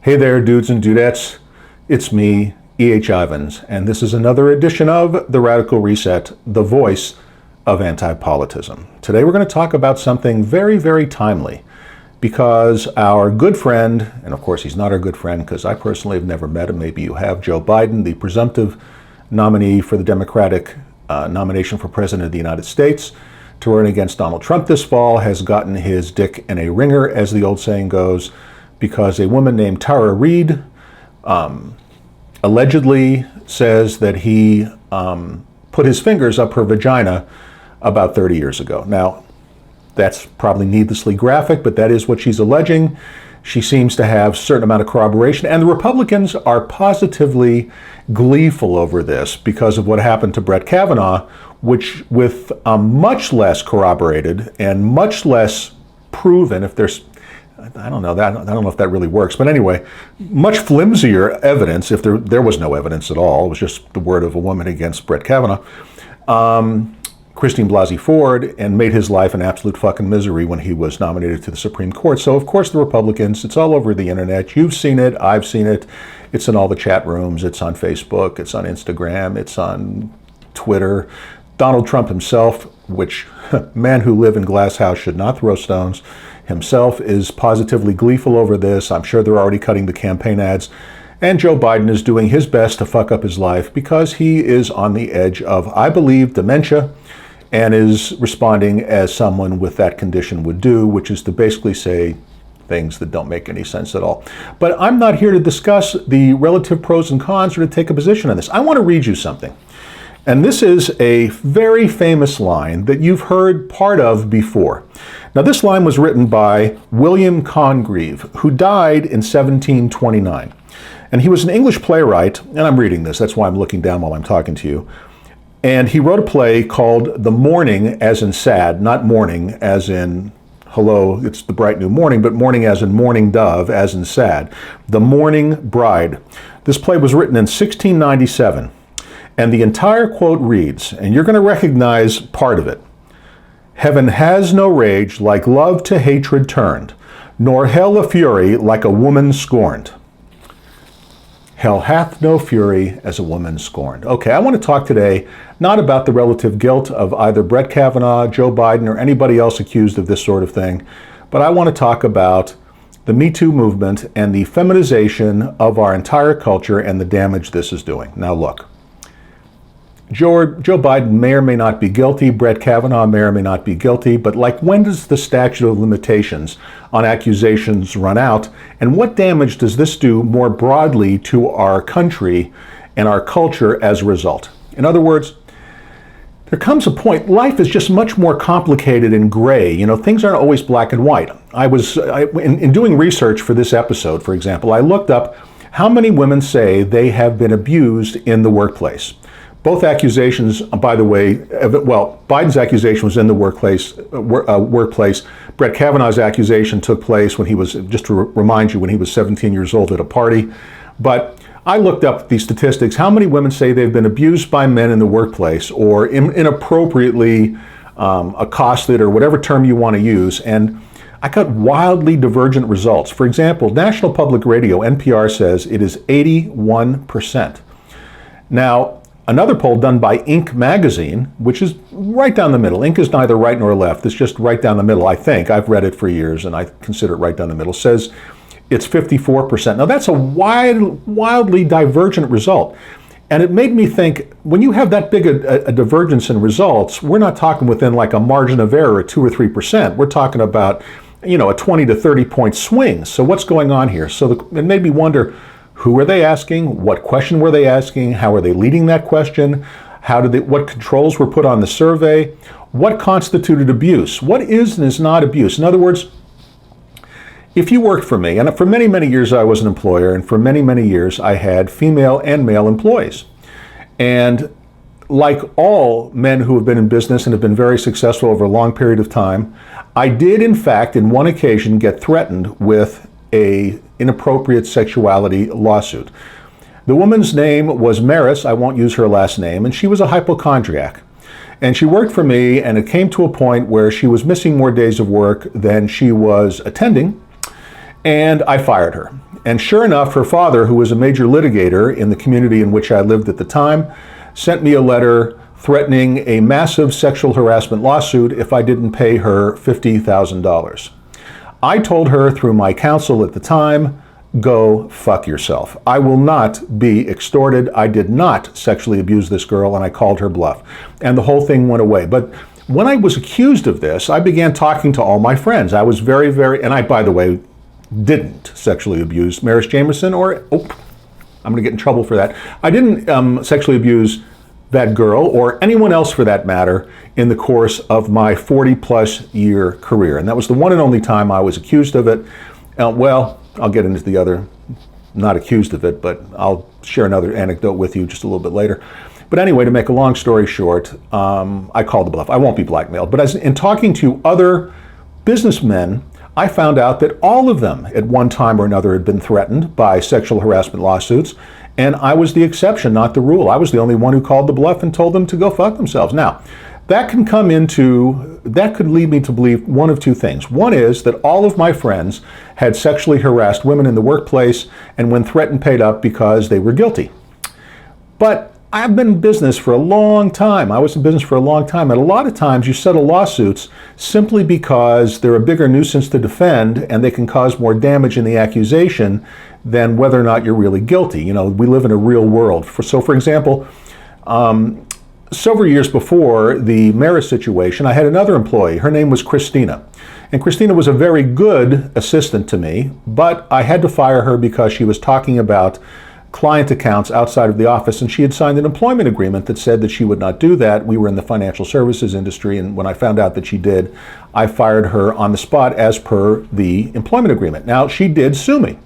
Hey there, dudes and dudettes. It's me, E.H. Ivins, and this is another edition of The Radical Reset, the voice of Antipolitism. Today we're going to talk about something very, very timely, because our good friend, and of course he's not our good friend because I personally have never met him, maybe you have, Joe Biden, the presumptive nominee for the Democratic nomination for President of the United States to run against Donald Trump this fall, has gotten his dick in a ringer, as the old saying goes, because a woman named Tara Reid allegedly says that he put his fingers up her vagina about 30 years ago. Now, that's probably needlessly graphic, but that is what she's alleging. She seems to have a certain amount of corroboration, and the Republicans are positively gleeful over this because of what happened to Brett Kavanaugh, which with much less corroborated and much less proven, if there's, I don't know if that really works, but anyway, much flimsier evidence, if there was no evidence at all, it was just the word of a woman against Brett Kavanaugh, Christine Blasey Ford, and made his life an absolute fucking misery when he was nominated to the Supreme Court. So of course the Republicans, it's all over the internet, you've seen it, I've seen it, it's in all the chat rooms, it's on Facebook, it's on Instagram, it's on Twitter. Donald Trump himself, which man who live in glass house should not throw stones, himself is positively gleeful over this. I'm sure they're already cutting the campaign ads. And Joe Biden is doing his best to fuck up his life because he is on the edge of, I believe, dementia, and is responding as someone with that condition would do, which is to basically say things that don't make any sense at all. But I'm not here to discuss the relative pros and cons or to take a position on this. I want to read you something. And this is a very famous line that you've heard part of before. Now, this line was written by William Congreve, who died in 1729. And he was an English playwright, and I'm reading this, that's why I'm looking down while I'm talking to you. And he wrote a play called The Morning, as in sad, not morning as in hello, it's the bright new morning, but morning as in mourning dove, as in sad. The Mourning Bride. This play was written in 1697. And the entire quote reads, and you're going to recognize part of it. Heaven has no rage like love to hatred turned, nor hell a fury like a woman scorned. Hell hath no fury as a woman scorned. Okay, I want to talk today not about the relative guilt of either Brett Kavanaugh, Joe Biden, or anybody else accused of this sort of thing, but I want to talk about the Me Too movement and the feminization of our entire culture and the damage this is doing. Now look. Joe Biden may or may not be guilty, Brett Kavanaugh may or may not be guilty, but like, when does the statute of limitations on accusations run out, and what damage does this do more broadly to our country and our culture as a result? In other words, there comes a point, life is just much more complicated and gray. You know, things aren't always black and white. In doing research for this episode, for example, I looked up how many women say they have been abused in the workplace. Both accusations, by the way, well, Biden's accusation was in the workplace. Brett Kavanaugh's accusation took place when he was, just to remind you, when he was 17 years old at a party. But I looked up these statistics. How many women say they've been abused by men in the workplace or inappropriately accosted, or whatever term you want to use? And I got wildly divergent results. For example, National Public Radio, NPR, says it is 81%. Now, another poll done by Inc. magazine, which is right down the middle. Inc. is neither right nor left. It's just right down the middle, I think. I've read it for years, and I consider it right down the middle. Says it's 54%. Now, that's a wildly divergent result. And it made me think, when you have that big a divergence in results, we're not talking within like a margin of error at 2 or 3%. We're talking about, you know, a 20 to 30 point swing. So what's going on here? So it made me wonder, who were they asking? What question were they asking? How are they leading that question? What controls were put on the survey? What constituted abuse? What is and is not abuse? In other words, if you worked for me, and for many, many years I was an employer, and for many, many years I had female and male employees. And like all men who have been in business and have been very successful over a long period of time, I did, in fact, in one occasion, get threatened with a inappropriate sexuality lawsuit. The woman's name was Maris, I won't use her last name, and she was a hypochondriac. And she worked for me, and it came to a point where she was missing more days of work than she was attending, and I fired her. And sure enough, her father, who was a major litigator in the community in which I lived at the time, sent me a letter threatening a massive sexual harassment lawsuit if I didn't pay her $50,000. I told her through my counsel at the time, go fuck yourself. I will not be extorted. I did not sexually abuse this girl, and I called her bluff. And the whole thing went away. But when I was accused of this, I began talking to all my friends. I was very, and I, by the way, didn't sexually abuse Maris Jameson, or, I'm going to get in trouble for that. I didn't sexually abuse that girl, or anyone else for that matter, in the course of my 40-plus year career. And that was the one and only time I was accused of it. I'll get into the other, not accused of it, but I'll share another anecdote with you just a little bit later. But anyway, to make a long story short, I called the bluff. I won't be blackmailed. But in talking to other businessmen, I found out that all of them at one time or another had been threatened by sexual harassment lawsuits, and I was the exception, not the rule. I was the only one who called the bluff and told them to go fuck themselves. Now, that could lead me to believe one of two things. One is that all of my friends had sexually harassed women in the workplace and when threatened paid up because they were guilty. But I've been in business for a long time. I was in business for a long time. And a lot of times you settle lawsuits simply because they're a bigger nuisance to defend and they can cause more damage in the accusation than whether or not you're really guilty. You know, we live in a real world. So for example, several years before the Maris situation, I had another employee. Her name was Christina. And Christina was a very good assistant to me, but I had to fire her because she was talking about client accounts outside of the office, and she had signed an employment agreement that said that she would not do that. We were in the financial services industry, and when I found out that she did, I fired her on the spot as per the employment agreement. Now, she did sue me.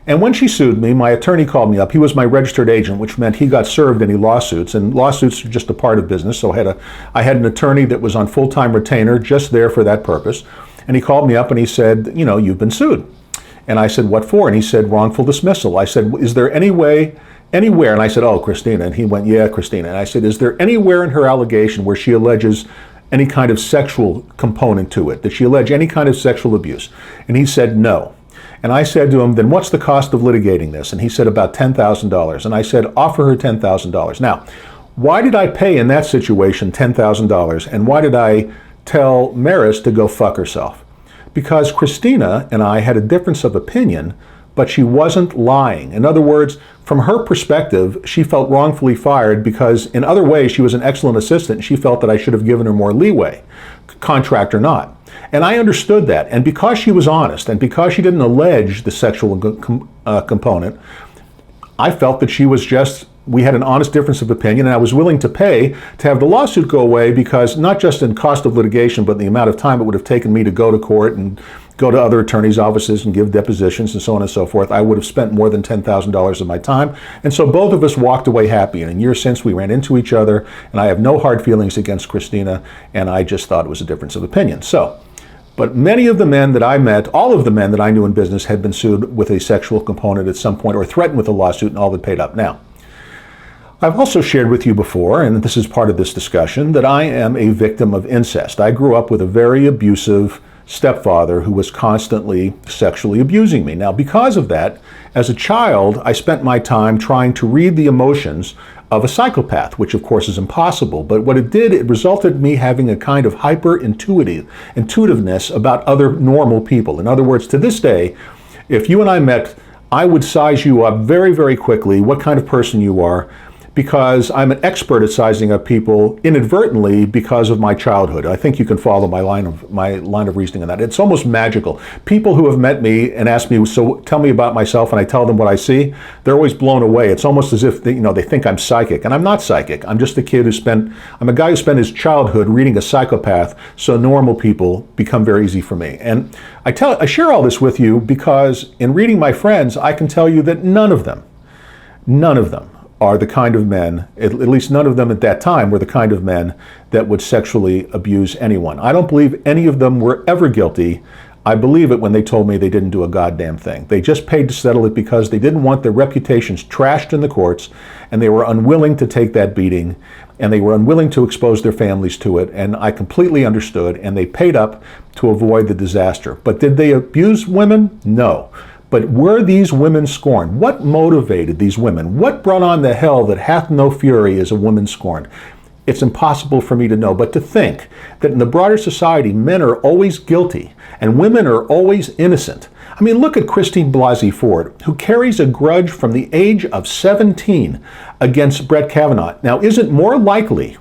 And when she sued me, my attorney called me up. He was my registered agent, which meant he got served any lawsuits, and lawsuits are just a part of business. So I had an attorney that was on full-time retainer just there for that purpose. And he called me up and he said, you know, you've been sued. And I said, what for? And he said, wrongful dismissal. I said, is there any way, anywhere? And I said, oh, Christina. And he went, yeah, Christina. And I said, is there anywhere in her allegation where she alleges any kind of sexual component to it? Did she allege any kind of sexual abuse? And he said, no. And I said to him, then what's the cost of litigating this? And he said about $10,000. And I said, offer her $10,000. Now, why did I pay in that situation $10,000? And why did I tell Maris to go fuck herself? Because Christina and I had a difference of opinion, but she wasn't lying. In other words, from her perspective, she felt wrongfully fired because in other ways she was an excellent assistant. She felt that I should have given her more leeway, contract or not. And I understood that. And because she was honest and because she didn't allege the sexual component, I felt that she was just, we had an honest difference of opinion, and I was willing to pay to have the lawsuit go away because not just in cost of litigation, but the amount of time it would have taken me to go to court and go to other attorneys' offices and give depositions and so on and so forth. I would have spent more than $10,000 of my time. And so both of us walked away happy. And in years since, we ran into each other, and I have no hard feelings against Christina, and I just thought it was a difference of opinion. But many of the men that I met, all of the men that I knew in business had been sued with a sexual component at some point or threatened with a lawsuit, and all had paid up. Now, I've also shared with you before, and this is part of this discussion, that I am a victim of incest. I grew up with a very abusive stepfather who was constantly sexually abusing me. Now, because of that, as a child, I spent my time trying to read the emotions of a psychopath, which of course is impossible. But what it did, it resulted in me having a kind of intuitiveness about other normal people. In other words, to this day, if you and I met, I would size you up very, very quickly, what kind of person you are, because I'm an expert at sizing up people inadvertently because of my childhood. I think you can follow my line of reasoning on that. It's almost magical. People who have met me and ask me, so tell me about myself, and I tell them what I see, they're always blown away. It's almost as if they think I'm psychic, and I'm not psychic. I'm just a kid I'm a guy who spent his childhood reading a psychopath, so normal people become very easy for me. And I share all this with you because in reading my friends, I can tell you that none of them are the kind of men, at least none of them at that time were the kind of men that would sexually abuse anyone. I don't believe any of them were ever guilty. I believe it when they told me they didn't do a goddamn thing. They just paid to settle it because they didn't want their reputations trashed in the courts, and they were unwilling to take that beating, and they were unwilling to expose their families to it, and I completely understood, and they paid up to avoid the disaster. But did they abuse women? No. But were these women scorned? What motivated these women? What brought on the hell that hath no fury is a woman scorned? It's impossible for me to know, but to think that in the broader society, men are always guilty and women are always innocent. I mean, look at Christine Blasey Ford, who carries a grudge from the age of 17 against Brett Kavanaugh. Now, is it more likely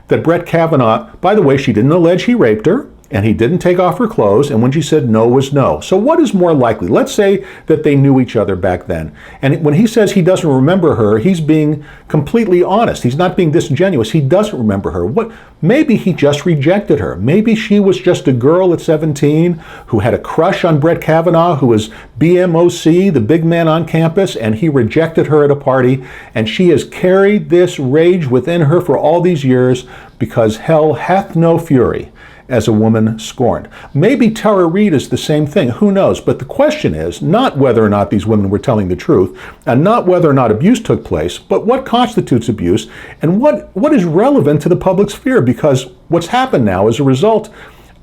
that Brett Kavanaugh, by the way, she didn't allege he raped her, and he didn't take off her clothes, and when she said no was no. So what is more likely? Let's say that they knew each other back then. And when he says he doesn't remember her, he's being completely honest. He's not being disingenuous. He doesn't remember her. Maybe he just rejected her. Maybe she was just a girl at 17 who had a crush on Brett Kavanaugh, who was BMOC, the big man on campus, and he rejected her at a party. And she has carried this rage within her for all these years because hell hath no fury as a woman scorned. Maybe Tara Reid is the same thing, who knows? But the question is not whether or not these women were telling the truth, and not whether or not abuse took place, but what constitutes abuse, and what is relevant to the public sphere, because what's happened now as a result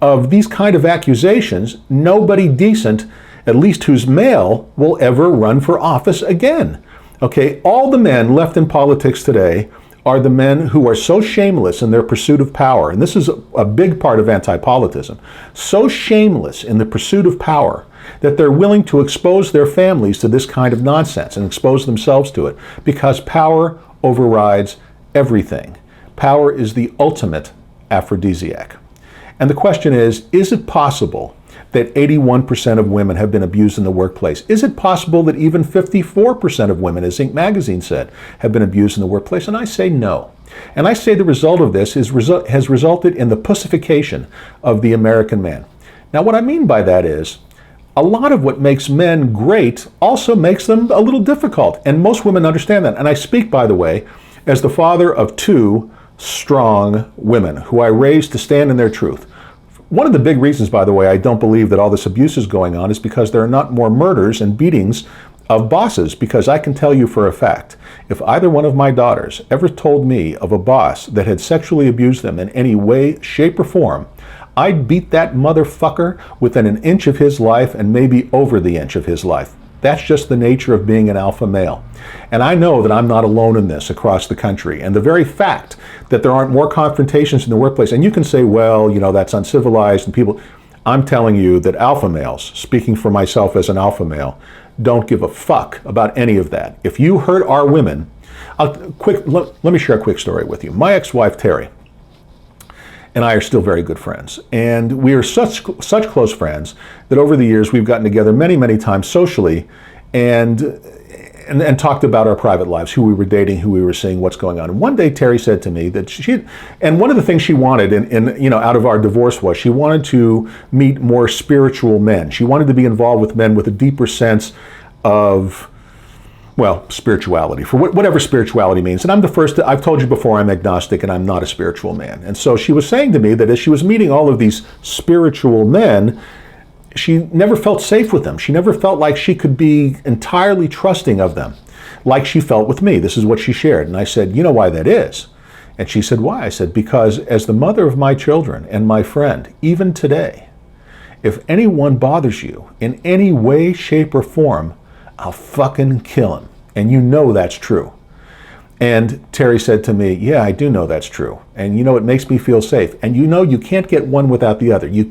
of these kind of accusations, nobody decent, at least who's male, will ever run for office again. Okay, all the men left in politics today are the men who are so shameless in their pursuit of power, and this is a big part of antipolitism, so shameless in the pursuit of power that they're willing to expose their families to this kind of nonsense and expose themselves to it, because power overrides everything. Power is the ultimate aphrodisiac. And the question is it possible that 81% of women have been abused in the workplace? Is it possible that even 54% of women, as Inc. magazine said, have been abused in the workplace? And I say no. And I say the result of this has resulted in the pussification of the American man. Now, what I mean by that is, a lot of what makes men great also makes them a little difficult. And most women understand that. And I speak, by the way, as the father of two strong women who I raised to stand in their truth. One of the big reasons, by the way, I don't believe that all this abuse is going on is because there are not more murders and beatings of bosses, because I can tell you for a fact, if either one of my daughters ever told me of a boss that had sexually abused them in any way, shape, or form, I'd beat that motherfucker within an inch of his life and maybe over the inch of his life. That's just the nature of being an alpha male. And I know that I'm not alone in this across the country. And the very fact that there aren't more confrontations in the workplace, and you can say, well, that's uncivilized and people, I'm telling you that alpha males, speaking for myself as an alpha male, don't give a fuck about any of that. If you hurt our women, let me share a quick story with you. My ex-wife, Terry, and I are still very good friends. And we are such close friends that over the years we've gotten together many, many times socially and talked about our private lives, who we were dating, who we were seeing, what's going on. And one day Terry said to me that and one of the things she wanted out of our divorce was she wanted to meet more spiritual men. She wanted to be involved with men with a deeper sense of, spirituality, for whatever spirituality means. And I'm the first I've told you before, I'm agnostic and I'm not a spiritual man. And so she was saying to me that as she was meeting all of these spiritual men, she never felt safe with them. She never felt like she could be entirely trusting of them, like she felt with me. This is what she shared. And I said, you know why that is? And she said, why? I said, because as the mother of my children and my friend, even today, if anyone bothers you in any way, shape, or form, I'll fucking kill him. And you know that's true. And Terry said to me, yeah, I do know that's true. And it makes me feel safe. And you can't get one without the other. You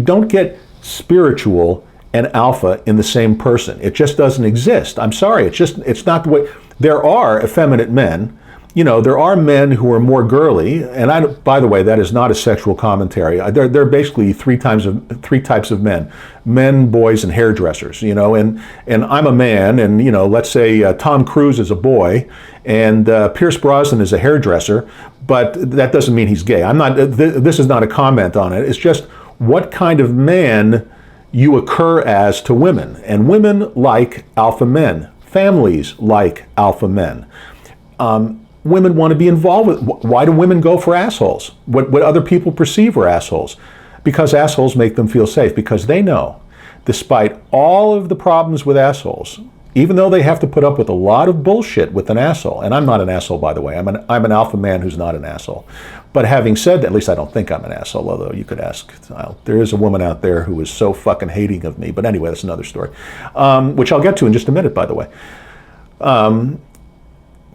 don't get spiritual and alpha in the same person. It just doesn't exist. I'm sorry. It's not the way. There are effeminate men. There are men who are more girly, and by the way, that is not a sexual commentary. There are basically three types of men: men, boys, and hairdressers. And I'm a man, and let's say Tom Cruise is a boy, and Pierce Brosnan is a hairdresser, but that doesn't mean he's gay. This is not a comment on it. It's just what kind of man you occur as to women, and women like alpha men. Families like alpha men. Women want to be involved with. Why do women go for assholes? What other people perceive are assholes? Because assholes make them feel safe. Because they know, despite all of the problems with assholes, even though they have to put up with a lot of bullshit with an asshole, and I'm not an asshole, by the way. I'm an alpha man who's not an asshole. But having said that, at least I don't think I'm an asshole, although you could ask. There is a woman out there who is so fucking hating of me. But anyway, that's another story, which I'll get to in just a minute, by the way.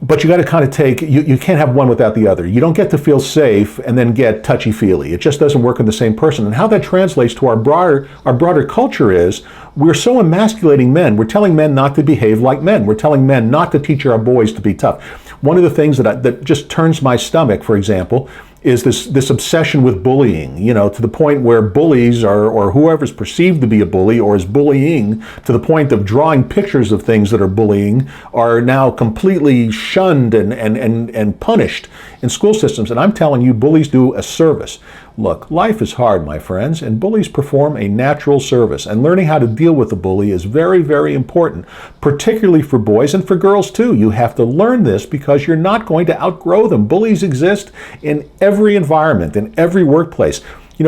But you got to kind of you can't have one without the other. You don't get to feel safe and then get touchy-feely. It just doesn't work in the same person. And how that translates to our broader culture is we're so emasculating men. We're telling men not to behave like men. We're telling men not to teach our boys to be tough. One of the things that just turns my stomach, for example, is this obsession with bullying, to the point where bullies or whoever's perceived to be a bully or is bullying to the point of drawing pictures of things that are bullying are now completely shunned and punished in school systems. And I'm telling you, bullies do a service. Look, life is hard, my friends, and bullies perform a natural service. And learning how to deal with a bully is very, very important, particularly for boys and for girls too. You have to learn this because you're not going to outgrow them. Bullies exist in every environment, in every workplace.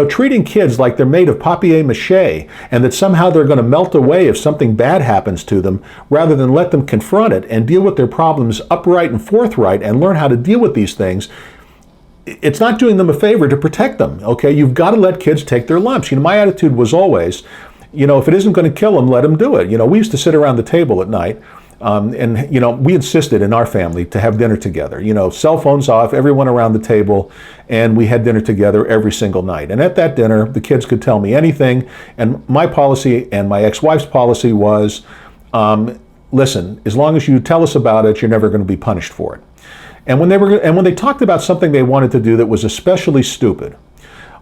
Treating kids like they're made of papier-mâché and that somehow they're going to melt away if something bad happens to them, rather than let them confront it and deal with their problems upright and forthright and learn how to deal with these things, it's not doing them a favor to protect them, okay? You've got to let kids take their lumps. My attitude was always, if it isn't going to kill them, let them do it. We used to sit around the table at night, and we insisted in our family to have dinner together. Cell phones off, everyone around the table, and we had dinner together every single night. And at that dinner, the kids could tell me anything, and my policy and my ex-wife's policy was, listen, as long as you tell us about it, you're never going to be punished for it. And when they talked about something they wanted to do that was especially stupid,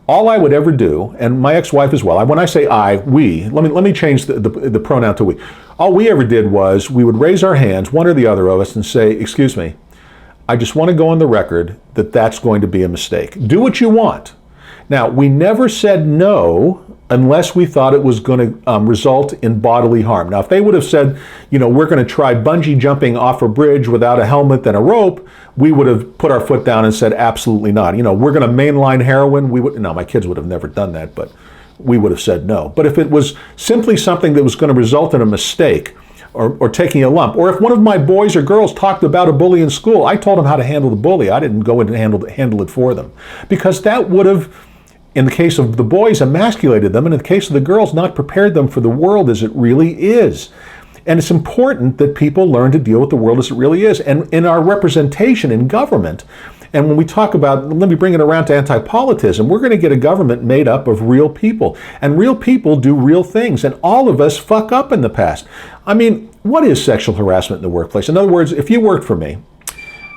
all I would ever do, and my ex-wife as well, when I say I, we, let me change the pronoun to we. All we ever did was we would raise our hands, one or the other of us, and say, excuse me, I just want to go on the record that that's going to be a mistake. Do what you want. Now, we never said no unless we thought it was going to result in bodily harm. Now, if they would have said, we're going to try bungee jumping off a bridge without a helmet and a rope, we would have put our foot down and said, absolutely not. We're going to mainline heroin. My kids would have never done that, but we would have said no. But if it was simply something that was going to result in a mistake or taking a lump, or if one of my boys or girls talked about a bully in school, I told them how to handle the bully. I didn't go in and handle it for them, because that would have, in the case of the boys, emasculated them, and in the case of the girls, not prepared them for the world as it really is. And it's important that people learn to deal with the world as it really is. And in our representation in government, and when we talk about, let me bring it around to anti-politism, we're going to get a government made up of real people. And real people do real things. And all of us fuck up in the past. What is sexual harassment in the workplace? In other words, if you worked for me,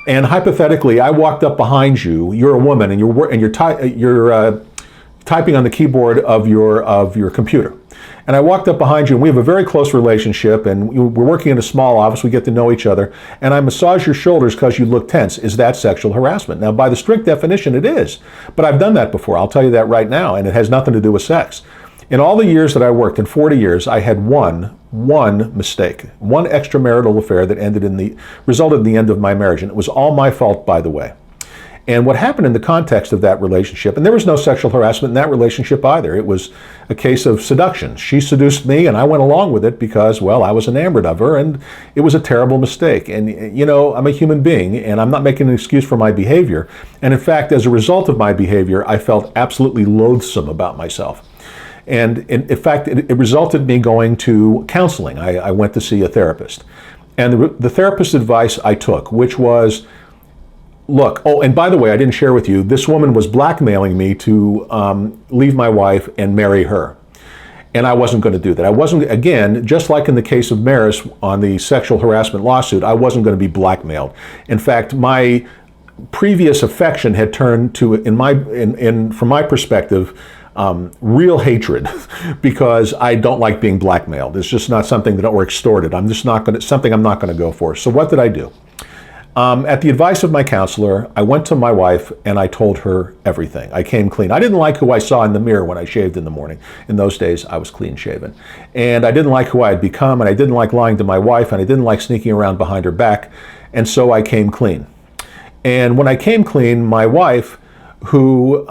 and hypothetically, I walked up behind you, you're a woman, and you're typing on the keyboard of your computer. And I walked up behind you, and we have a very close relationship, and we're working in a small office, we get to know each other, and I massage your shoulders because you look tense. Is that sexual harassment? Now, by the strict definition, it is. But I've done that before, I'll tell you that right now, and it has nothing to do with sex. In all the years that I worked, in 40 years, I had one mistake, one extramarital affair that resulted in the end of my marriage, and it was all my fault, by the way. And what happened in the context of that relationship, and there was no sexual harassment in that relationship either. It was a case of seduction. She seduced me, and I went along with it because, well, I was enamored of her, and it was a terrible mistake. And, I'm a human being, and I'm not making an excuse for my behavior. And in fact, as a result of my behavior, I felt absolutely loathsome about myself. And in fact, it resulted in me going to counseling. I went to see a therapist. And the therapist's advice I took, which was, look, and by the way, I didn't share with you, this woman was blackmailing me to leave my wife and marry her. And I wasn't going to do that. I wasn't, again, just like in the case of Maris on the sexual harassment lawsuit, I wasn't going to be blackmailed. In fact, my previous affection had turned to, from my perspective, real hatred, because I don't like being blackmailed. It's just not something or extorted. Something I'm not going to go for. So what did I do? At the advice of my counselor, I went to my wife and I told her everything. I came clean. I didn't like who I saw in the mirror when I shaved in the morning. In those days, I was clean shaven. And I didn't like who I had become, and I didn't like lying to my wife, and I didn't like sneaking around behind her back. And so I came clean. And when I came clean, my wife, who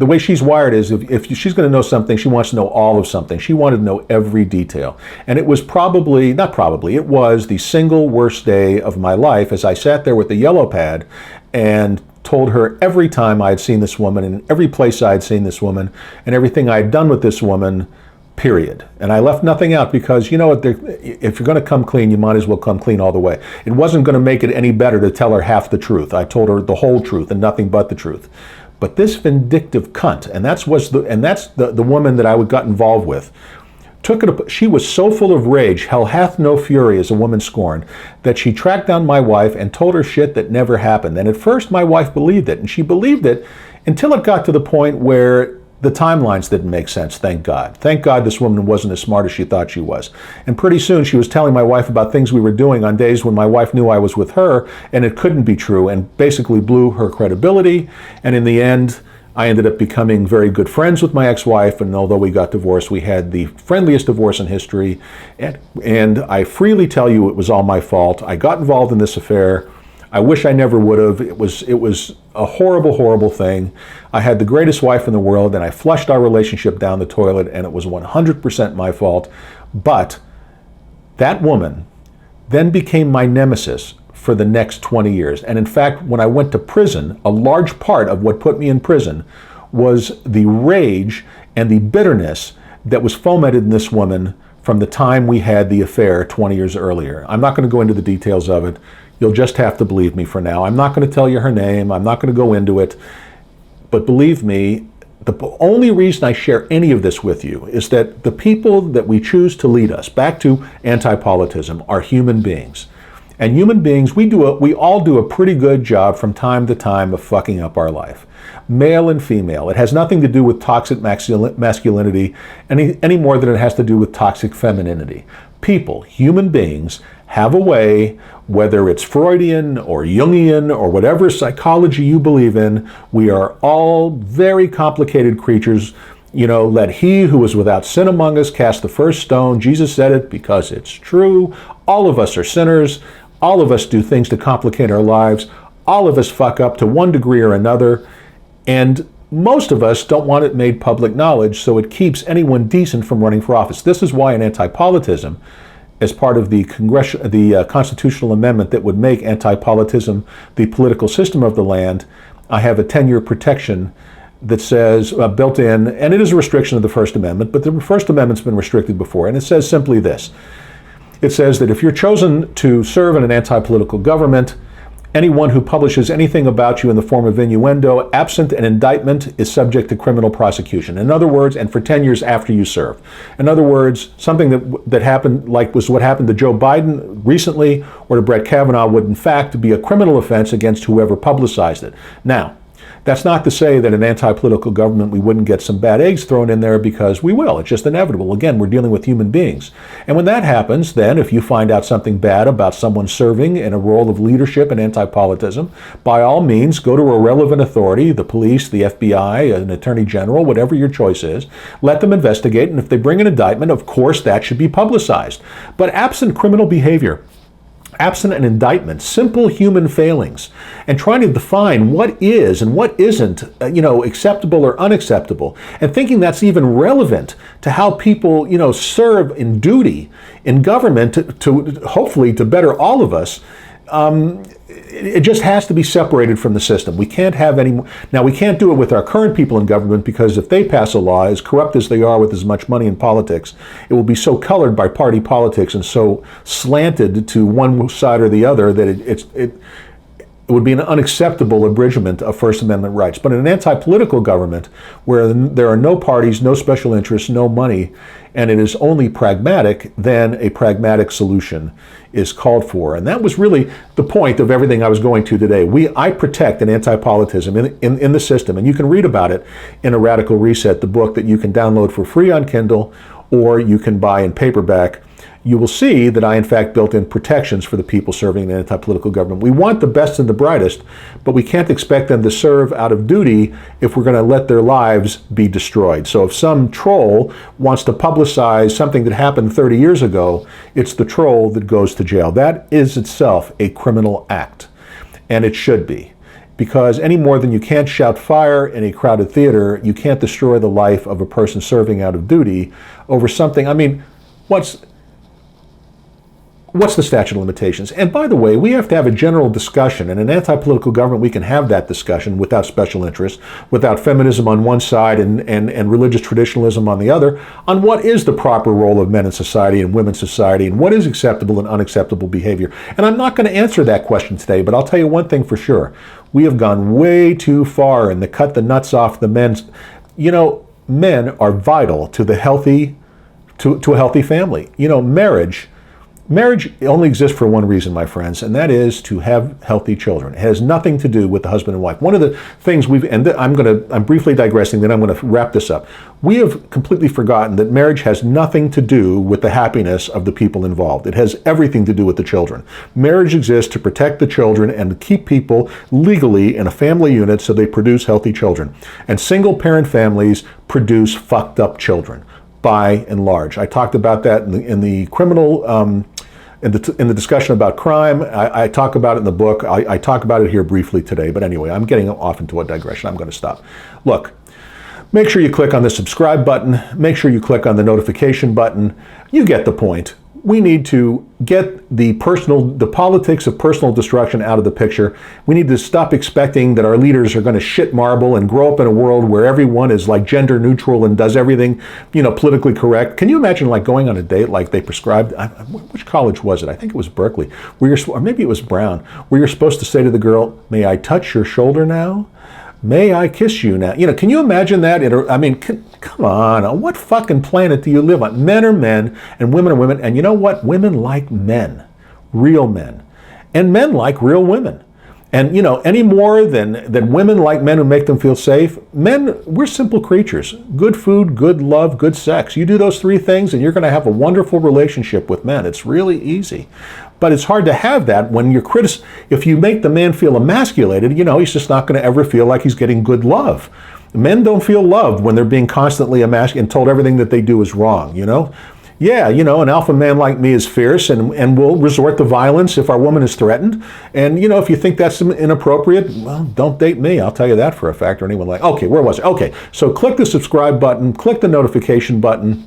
the way she's wired is if she's going to know something, she wants to know all of something. She wanted to know every detail. And it was it was the single worst day of my life as I sat there with the yellow pad and told her every time I had seen this woman and every place I had seen this woman and everything I had done with this woman, period. And I left nothing out because, you know what, if you're going to come clean, you might as well come clean all the way. It wasn't going to make it any better to tell her half the truth. I told her the whole truth and nothing but the truth. But this vindictive cunt, and that's the woman that I got involved with, she was so full of rage, hell hath no fury as a woman scorned, that she tracked down my wife and told her shit that never happened. And at first my wife believed it, and she believed it until it got to the point where the timelines didn't make sense, thank God. Thank God this woman wasn't as smart as she thought she was. And pretty soon she was telling my wife about things we were doing on days when my wife knew I was with her, and it couldn't be true, and basically blew her credibility. And in the end, I ended up becoming very good friends with my ex-wife, and although we got divorced, we had the friendliest divorce in history. And I freely tell you it was all my fault. I got involved in this affair. I wish I never would have. It was a horrible, horrible thing. I had the greatest wife in the world, and I flushed our relationship down the toilet, and it was 100% my fault. But that woman then became my nemesis for the next 20 years. And in fact, when I went to prison, a large part of what put me in prison was the rage and the bitterness that was fomented in this woman from the time we had the affair 20 years earlier. I'm not going to go into the details of it. You'll just have to believe me for now. I'm not going to tell you her name. I'm not going to go into it. But believe me, the only reason I share any of this with you is that the people that we choose to lead us, back to anti-politism, are human beings. And human beings, we all do a pretty good job from time to time of fucking up our life. Male and female. It has nothing to do with toxic masculinity any more than it has to do with toxic femininity. People, human beings, have a way, whether it's Freudian or Jungian or whatever psychology you believe in, we are all very complicated creatures. You know, let he who is without sin among us cast the first stone. Jesus said it because it's true. All of us are sinners. All of us do things to complicate our lives. All of us fuck up to one degree or another. And most of us don't want it made public knowledge, so it keeps anyone decent from running for office. This is why in Antipolitism, as part of the constitutional amendment that would make anti-politism the political system of the land, I have a 10-year protection that says, built in, and it is a restriction of the First Amendment, but the First Amendment's been restricted before, and it says simply this. It says that if you're chosen to serve in an anti-political government, anyone who publishes anything about you in the form of innuendo, absent an indictment, is subject to criminal prosecution. In other words, and for 10 years after you serve. In other words, something that happened, like was what happened to Joe Biden recently, or to Brett Kavanaugh, would in fact be a criminal offense against whoever publicized it. Now, that's not to say that in an anti-political government we wouldn't get some bad eggs thrown in there, because we will. It's just inevitable. Again, we're dealing with human beings. And when that happens, then if you find out something bad about someone serving in a role of leadership in anti-politism, by all means, go to a relevant authority, the police, the FBI, an attorney general, whatever your choice is, let them investigate, and if they bring an indictment, of course that should be publicized. But absent criminal behavior, absent an indictment, simple human failings, and trying to define what is and what isn't, acceptable or unacceptable, and thinking that's even relevant to how people, serve in duty in government to hopefully to better all of us. It just has to be separated from the system. We can't have any more. Now, we can't do it with our current people in government, because if they pass a law, as corrupt as they are with as much money in politics, it will be so colored by party politics and so slanted to one side or the other that it would be an unacceptable abridgment of First Amendment rights. But in an anti-political government where there are no parties, no special interests, no money, and it is only pragmatic, then a pragmatic solution is called for. And that was really the point of everything I was going to today. I protect an anti-politism in the system, and you can read about it in A Radical Reset, the book that you can download for free on Kindle or you can buy in paperback. You will see that I, in fact, built in protections for the people serving in an anti-political government. We want the best and the brightest, but we can't expect them to serve out of duty if we're going to let their lives be destroyed. So if some troll wants to publicize something that happened 30 years ago, it's the troll that goes to jail. That is itself a criminal act, and it should be. because any more than you can't shout fire in a crowded theater, you can't destroy the life of a person serving out of duty over something. I mean, what's the statute of limitations? And by the way, we have to have a general discussion. In an anti-political government, we can have that discussion without special interest, without feminism on one side and religious traditionalism on the other, on what is the proper role of men in society and women's society, and what is acceptable and unacceptable behavior. And I'm not going to answer that question today, but I'll tell you one thing for sure. We have gone way too far in the cut the nuts off the men's. You know, men are vital to the healthy, to a healthy family. You know, marriage only exists for one reason, my friends, and that is to have healthy children. It has nothing to do with the husband and wife. One of the things I'm briefly digressing, then I'm going to wrap this up. We have completely forgotten that marriage has nothing to do with the happiness of the people involved. It has everything to do with the children. Marriage exists to protect the children and to keep people legally in a family unit so they produce healthy children. And single parent families produce fucked up children, by and large. I talked about that in the criminal, in the discussion about crime. I talk about it in the book. I talk about it here briefly today. But anyway, I'm getting off into a digression. I'm going to stop. Look, make sure you click on the subscribe button. Make sure you click on the notification button. You get the point. We need to get the politics of personal destruction out of the picture. We need to stop expecting that our leaders are going to shit marble and grow up in a world where everyone is like gender neutral and does everything, you know, politically correct. Can you imagine like going on a date like they prescribed? Which college was it? I think it was Berkeley, or maybe it was Brown, where you're supposed to say to the girl, "May I touch your shoulder now? May I kiss you now?" You know, can you imagine that? I mean, come on. What fucking planet do you live on? Men are men and women are women. And you know what? Women like men, real men. And men like real women. And, you know, any more than women like men who make them feel safe, men, we're simple creatures. Good food, good love, good sex. You do those three things and you're going to have a wonderful relationship with men. It's really easy. But it's hard to have that when you're if you make the man feel emasculated, you know, he's just not going to ever feel like he's getting good love. Men don't feel loved when they're being constantly emasculated and told everything that they do is wrong, you know? Yeah, you know, an alpha man like me is fierce and will resort to violence if our woman is threatened. And, you know, if you think that's inappropriate, well, don't date me. I'll tell you that for a fact, or anyone like, okay, where was it? Okay, so click the subscribe button, click the notification button.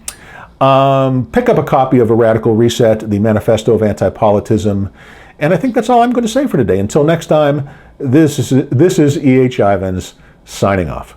Pick up a copy of A Radical Reset, the Manifesto of Antipolitism. And I think that's all I'm going to say for today. Until next time, this is E.H. Ivins signing off.